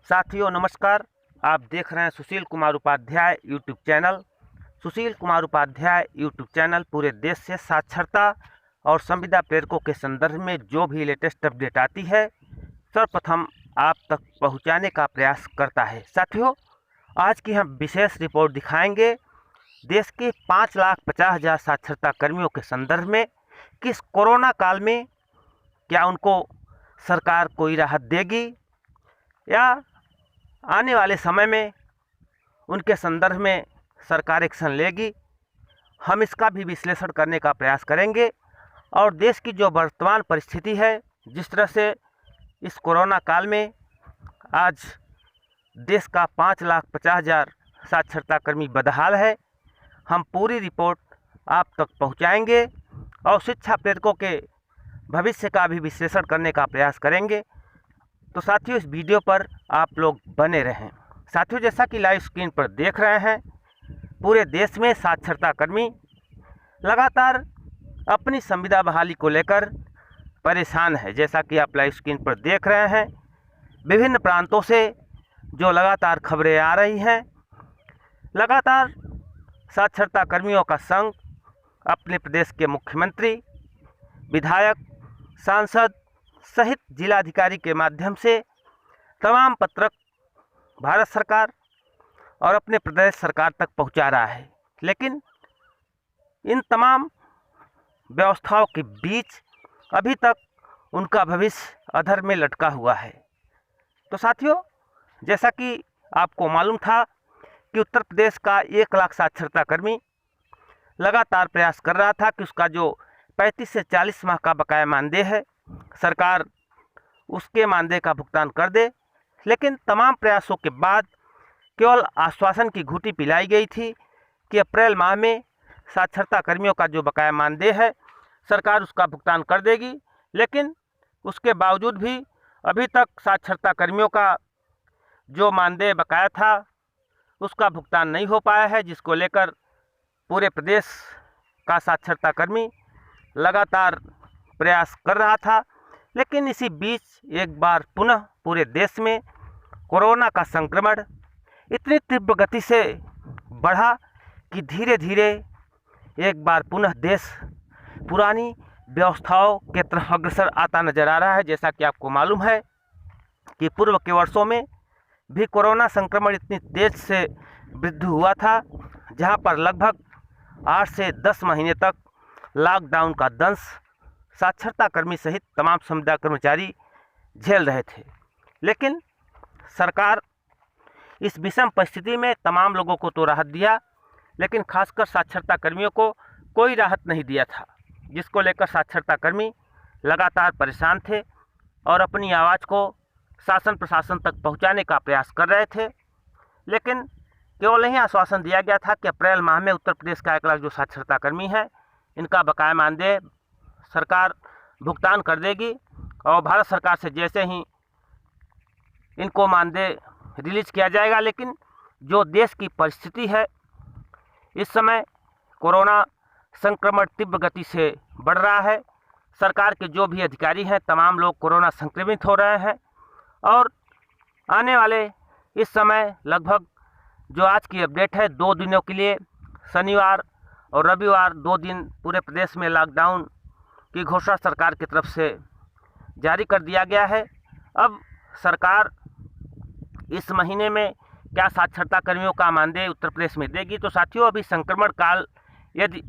साथियों नमस्कार। आप देख रहे हैं Sushil Kumar Upadhyay YouTube channel. Sushil Kumar Upadhyay YouTube channel पूरे देश से साक्षरता और संविदा प्रेरकों के संदर्भ में जो भी लेटेस्ट अपडेट आती है सर्वप्रथम आप तक पहुंचाने का प्रयास करता है। साथियों, आज की हम विशेष रिपोर्ट दिखाएंगे देश के 5,50,000 साक्षरता कर्मियों के संदर्भ में कि इस कोरोना काल में क्या उनको सरकार कोई राहत देगी या आने वाले समय में उनके संदर्भ में सरकार एक्शन लेगी। हम इसका भी विश्लेषण करने का प्रयास करेंगे और देश की जो वर्तमान परिस्थिति है, जिस तरह से इस कोरोना काल में आज देश का 5,50,000 साक्षरता कर्मी बदहाल है, हम पूरी रिपोर्ट आप तक पहुंचाएंगे और शिक्षा प्रेरकों के भविष्य का भी विश्लेषण करने का प्रयास करेंगे। तो साथियों, इस वीडियो पर आप लोग बने रहें। साथियों, जैसा कि लाइव स्क्रीन पर देख रहे हैं, पूरे देश में साक्षरता कर्मी लगातार अपनी संविदा बहाली को लेकर परेशान है। जैसा कि आप लाइव स्क्रीन पर देख रहे हैं, विभिन्न प्रांतों से जो लगातार खबरें आ रही हैं, लगातार साक्षरता कर्मियों का संघ अपने प्रदेश के मुख्यमंत्री, विधायक, सांसद सहित जिलाधिकारी के माध्यम से तमाम पत्रक भारत सरकार और अपने प्रदेश सरकार तक पहुंचा रहा है। लेकिन इन तमाम व्यवस्थाओं के बीच अभी तक उनका भविष्य अधर में लटका हुआ है। तो साथियों, जैसा कि आपको मालूम था कि उत्तर प्रदेश का 1,00,000 साक्षरता कर्मी लगातार प्रयास कर रहा था कि उसका जो 35 से 40 माह का बकाया मानदेय है, सरकार उसके मानदेय का भुगतान कर दे। लेकिन तमाम प्रयासों के बाद केवल आश्वासन की घूंटी पिलाई गई थी कि अप्रैल माह में साक्षरता कर्मियों का जो बकाया मानदेय है सरकार उसका भुगतान कर देगी। लेकिन उसके बावजूद भी अभी तक साक्षरता कर्मियों का जो मानदेय बकाया था उसका भुगतान नहीं हो पाया है, जिसको लेकर पूरे प्रदेश का साक्षरता कर्मी लगातार प्रयास कर रहा था। लेकिन इसी बीच एक बार पुनः पूरे देश में कोरोना का संक्रमण इतनी तीव्र गति से बढ़ा कि धीरे धीरे एक बार पुनः देश पुरानी व्यवस्थाओं के तरफ अग्रसर आता नजर आ रहा है। जैसा कि आपको मालूम है कि पूर्व के वर्षों में भी कोरोना संक्रमण इतनी तेज से वृद्धि हुआ था, जहां पर लगभग 8 से 10 महीने तक लॉकडाउन का दंश साक्षरता कर्मी सहित तमाम संविदा कर्मचारी झेल रहे थे। लेकिन सरकार इस विषम परिस्थिति में तमाम लोगों को तो राहत दिया, लेकिन खासकर साक्षरता कर्मियों को कोई राहत नहीं दिया था, जिसको लेकर साक्षरता कर्मी लगातार परेशान थे और अपनी आवाज़ को शासन प्रशासन तक पहुंचाने का प्रयास कर रहे थे। लेकिन केवल यही आश्वासन दिया गया था कि अप्रैल माह में उत्तर प्रदेश का 1,00,000 जो साक्षरता कर्मी है, इनका बकाया मानदेय सरकार भुगतान कर देगी और भारत सरकार से जैसे ही इनको मानदेय रिलीज किया जाएगा। लेकिन जो देश की परिस्थिति है, इस समय कोरोना संक्रमण तीव्र गति से बढ़ रहा है। सरकार के जो भी अधिकारी हैं, तमाम लोग कोरोना संक्रमित हो रहे हैं और आने वाले इस समय लगभग जो आज की अपडेट है, 2 दिनों के लिए शनिवार और रविवार 2 दिन पूरे प्रदेश में लॉकडाउन की घोषणा सरकार की तरफ से जारी कर दिया गया है। अब सरकार इस महीने में क्या साक्षरता कर्मियों का मानदेय उत्तर प्रदेश में देगी? तो साथियों, अभी संक्रमण काल यदि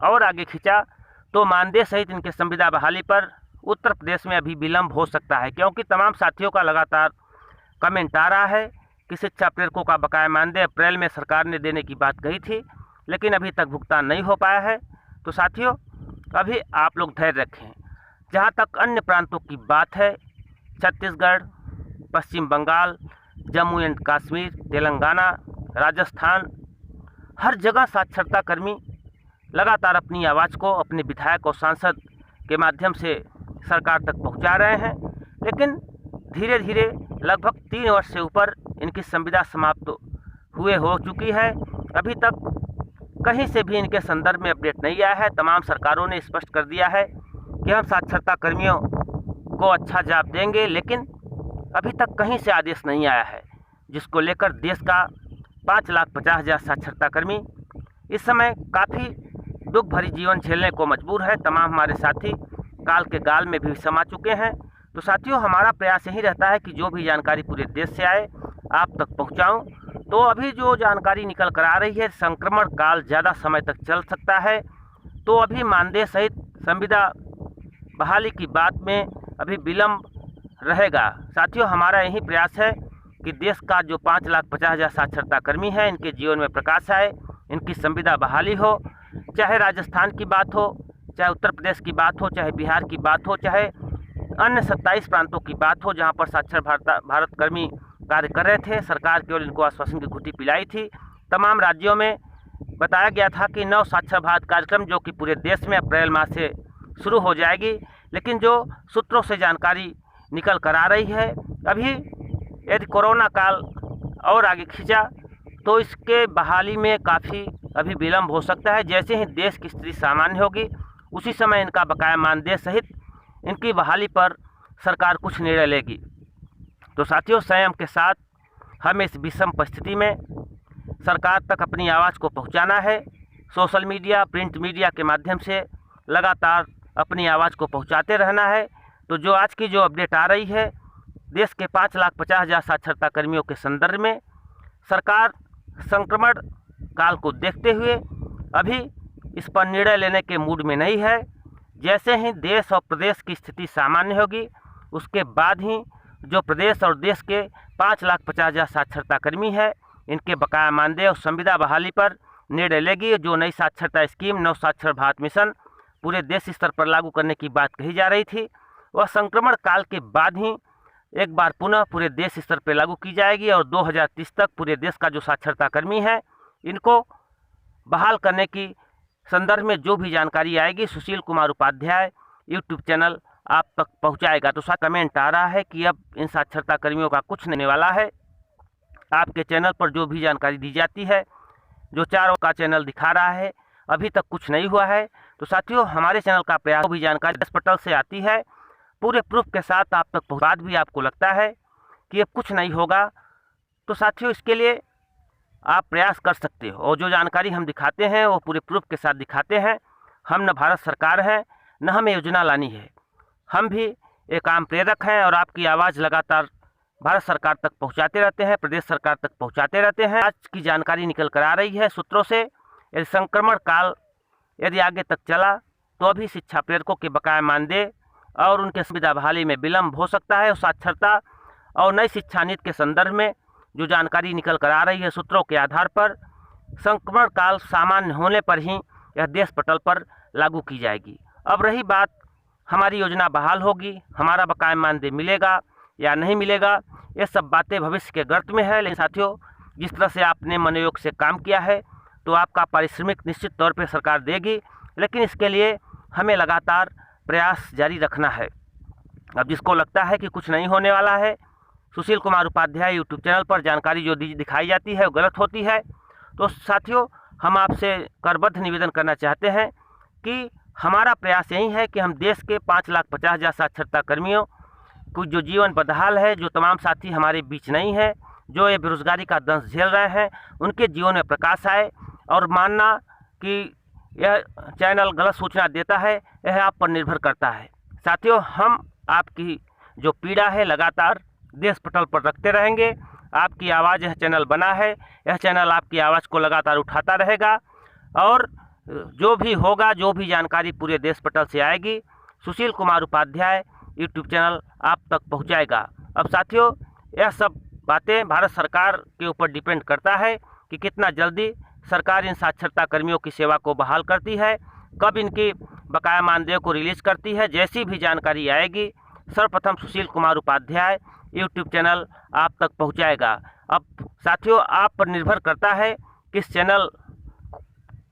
और आगे खिंचा तो मानदेय सहित इनके संविदा बहाली पर उत्तर प्रदेश में अभी विलंब हो सकता है, क्योंकि तमाम साथियों का लगातार कमेंट आ रहा है कि शिक्षा प्रेरकों का बकाया मानदेय अप्रैल में सरकार ने देने की बात कही थी, लेकिन अभी तक भुगतान नहीं हो पाया है। तो साथियों, अभी आप लोग धैर्य रखें। जहां तक अन्य प्रांतों की बात है, छत्तीसगढ़, पश्चिम बंगाल, जम्मू एंड कश्मीर, तेलंगाना, राजस्थान, हर जगह साक्षरता कर्मी लगातार अपनी आवाज़ को अपने विधायक और सांसद के माध्यम से सरकार तक पहुंचा रहे हैं। लेकिन धीरे धीरे लगभग 3 वर्ष से ऊपर इनकी संविदा समाप्त हुए हो चुकी है। अभी तक कहीं से भी इनके संदर्भ में अपडेट नहीं आया है। तमाम सरकारों ने स्पष्ट कर दिया है कि हम साक्षरता कर्मियों को अच्छा जवाब देंगे, लेकिन अभी तक कहीं से आदेश नहीं आया है, जिसको लेकर देश का 5,50,000 साक्षरता कर्मी इस समय काफ़ी दुख भरी जीवन झेलने को मजबूर है। तमाम हमारे साथी काल के गाल में भी समा चुके हैं। तो साथियों, हमारा प्रयास यही रहता है कि जो भी जानकारी पूरे देश से आए आप तक पहुंचाऊं। तो अभी जो जानकारी निकल कर आ रही है, संक्रमण काल ज़्यादा समय तक चल सकता है, तो अभी मानदेय सहित संविदा बहाली की बात में अभी विलम्ब रहेगा। साथियों, हमारा यही प्रयास है कि देश का जो 5,50,000 साक्षरता कर्मी हैं, इनके जीवन में प्रकाश आए, इनकी संविदा बहाली हो। चाहे राजस्थान की बात हो, चाहे उत्तर प्रदेश की बात हो, चाहे बिहार की बात हो, चाहे अन्य 27 प्रांतों की बात हो जहां पर साक्षर भारत कर्मी कार्य कर रहे थे। सरकार केवल इनको आश्वासन की घुट्टी पिलाई थी। तमाम राज्यों में बताया गया था कि नव साक्षर भारत कार्यक्रम जो कि पूरे देश में अप्रैल माह से शुरू हो जाएगी, लेकिन जो सूत्रों से जानकारी निकल कर आ रही है, अभी यदि कोरोना काल और आगे खींचा तो इसके बहाली में काफ़ी अभी विलम्ब हो सकता है। जैसे ही देश की स्थिति सामान्य होगी, उसी समय इनका बकाया मानदेय सहित इनकी बहाली पर सरकार कुछ निर्णय लेगी। तो साथियों, संयम के साथ हमें इस विषम परिस्थिति में सरकार तक अपनी आवाज़ को पहुंचाना है। सोशल मीडिया, प्रिंट मीडिया के माध्यम से लगातार अपनी आवाज़ को पहुंचाते रहना है। तो जो आज की जो अपडेट आ रही है, देश के 5,50,000 साक्षरता कर्मियों के संदर्भ में सरकार संक्रमण काल को देखते हुए अभी इस पर निर्णय लेने के मूड में नहीं है। जैसे ही देश और प्रदेश की स्थिति सामान्य होगी, उसके बाद ही जो प्रदेश और देश के 5,50,000 साक्षरता कर्मी है, इनके बकाया मानदेय और संविदा बहाली पर निर्णय लेगी। जो नई साक्षरता स्कीम नव साक्षर भारत मिशन पूरे देश स्तर पर लागू करने की बात कही जा रही थी, वह संक्रमण काल के बाद ही एक बार पुनः पूरे देश स्तर पर लागू की जाएगी और 2030 तक पूरे देश का जो साक्षरता कर्मी है, इनको बहाल करने की संदर्भ में जो भी जानकारी आएगी, सुशील कुमार उपाध्याय यूट्यूब चैनल आप तक पहुंचाएगा। तो साथ कमेंट आ रहा है कि अब इन साक्षरता कर्मियों का कुछ नहीं वाला है। आपके चैनल पर जो भी जानकारी दी जाती है, जो चारों का चैनल दिखा रहा है, अभी तक कुछ नहीं हुआ है। तो साथियों, हमारे चैनल का प्रयास भी जानकारी अस्पताल से आती है, पूरे प्रूफ के साथ आप तक बाद भी आपको लगता है कि अब कुछ नहीं होगा, तो साथियों इसके लिए आप प्रयास कर सकते हो। और जो जानकारी हम दिखाते हैं वो पूरे प्रूफ के साथ दिखाते हैं। हम न भारत सरकार है, न हमें योजना लानी है, हम भी एक आम प्रेरक हैं और आपकी आवाज़ लगातार भारत सरकार तक पहुंचाते रहते हैं, प्रदेश सरकार तक पहुंचाते रहते हैं। आज की जानकारी निकल कर आ रही है सूत्रों से, यदि संक्रमण काल यदि आगे तक चला तो अभी शिक्षा प्रेरकों के बकाया मानदेय और उनके सुविधा बहाली में विलम्ब हो सकता है। और साक्षरता और नई शिक्षा नीति के संदर्भ में जो जानकारी निकल कर आ रही है सूत्रों के आधार पर, संक्रमण काल सामान्य होने पर ही यह देश पटल पर लागू की जाएगी। अब रही बात हमारी योजना बहाल होगी, हमारा बकाया मानदेय मिलेगा या नहीं मिलेगा, ये सब बातें भविष्य के गर्त में है। लेकिन साथियों, जिस तरह से आपने मनोयोग से काम किया है, तो आपका पारिश्रमिक निश्चित तौर पर सरकार देगी, लेकिन इसके लिए हमें लगातार प्रयास जारी रखना है। अब जिसको लगता है कि कुछ नहीं होने वाला है, सुशील कुमार उपाध्याय यूट्यूब चैनल पर जानकारी जो दिखाई जाती है वो गलत होती है। तो साथियों, हम आपसे करबद्ध निवेदन करना चाहते हैं कि हमारा प्रयास यही है कि हम देश के 5,50,000 साक्षरता कर्मियों को जो जीवन बदहाल है, जो तमाम साथी हमारे बीच नहीं है, जो ये बेरोजगारी का दंश झेल रहे हैं, उनके जीवन में प्रकाश आए। और मानना कि यह चैनल गलत सूचना देता है, यह आप पर निर्भर करता है। साथियों, हम आपकी जो पीड़ा है लगातार देश पटल पर रखते रहेंगे। आपकी आवाज़ यह चैनल बना है, यह चैनल आपकी आवाज़ को लगातार उठाता रहेगा और जो भी होगा, जो भी जानकारी पूरे देश पटल से आएगी, सुशील कुमार उपाध्याय यूट्यूब चैनल आप तक पहुंचाएगा। अब साथियों, यह सब बातें भारत सरकार के ऊपर डिपेंड करता है कि कितना जल्दी सरकार इन साक्षरता कर्मियों की सेवा को बहाल करती है, कब इनकी बकाया मानदेय को रिलीज करती है। जैसी भी जानकारी आएगी, सर्वप्रथम सुशील कुमार उपाध्याय यूट्यूब चैनल आप तक पहुंचाएगा। अब साथियों, आप पर निर्भर करता है किस चैनल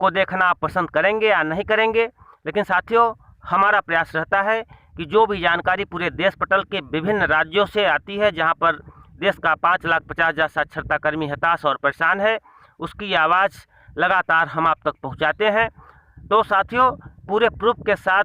को देखना आप पसंद करेंगे या नहीं करेंगे। लेकिन साथियों, हमारा प्रयास रहता है कि जो भी जानकारी पूरे देश पटल के विभिन्न राज्यों से आती है, जहां पर देश का 5,50,000 साक्षरता कर्मी हताश और परेशान है, उसकी आवाज़ लगातार हम आप तक पहुंचाते हैं। तो साथियों, पूरे प्रूफ के साथ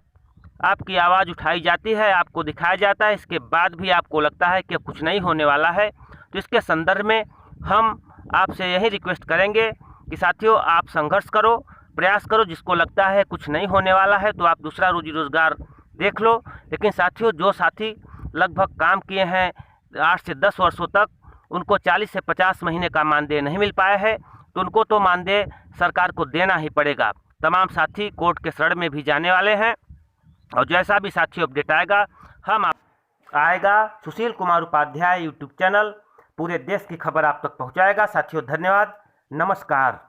आपकी आवाज़ उठाई जाती है, आपको दिखाया जाता है, इसके बाद भी आपको लगता है कि कुछ नहीं होने वाला है, तो इसके संदर्भ में हम आपसे यही रिक्वेस्ट करेंगे कि साथियों आप संघर्ष करो, प्रयास करो। जिसको लगता है कुछ नहीं होने वाला है तो आप दूसरा रोजी रोज़गार देख लो। लेकिन साथियों, जो साथी लगभग काम किए हैं 8 से 10 वर्षों तक, उनको 40 से 50 महीने का मानदेय नहीं मिल पाया है, तो उनको तो मानदेय सरकार को देना ही पड़ेगा। तमाम साथी कोर्ट के शरण में भी जाने वाले हैं, और जैसा भी साथियों अपडेट आएगा आएगा सुशील कुमार उपाध्याय यूट्यूब चैनल पूरे देश की खबर आप तक पहुंचाएगा। साथियों धन्यवाद, नमस्कार।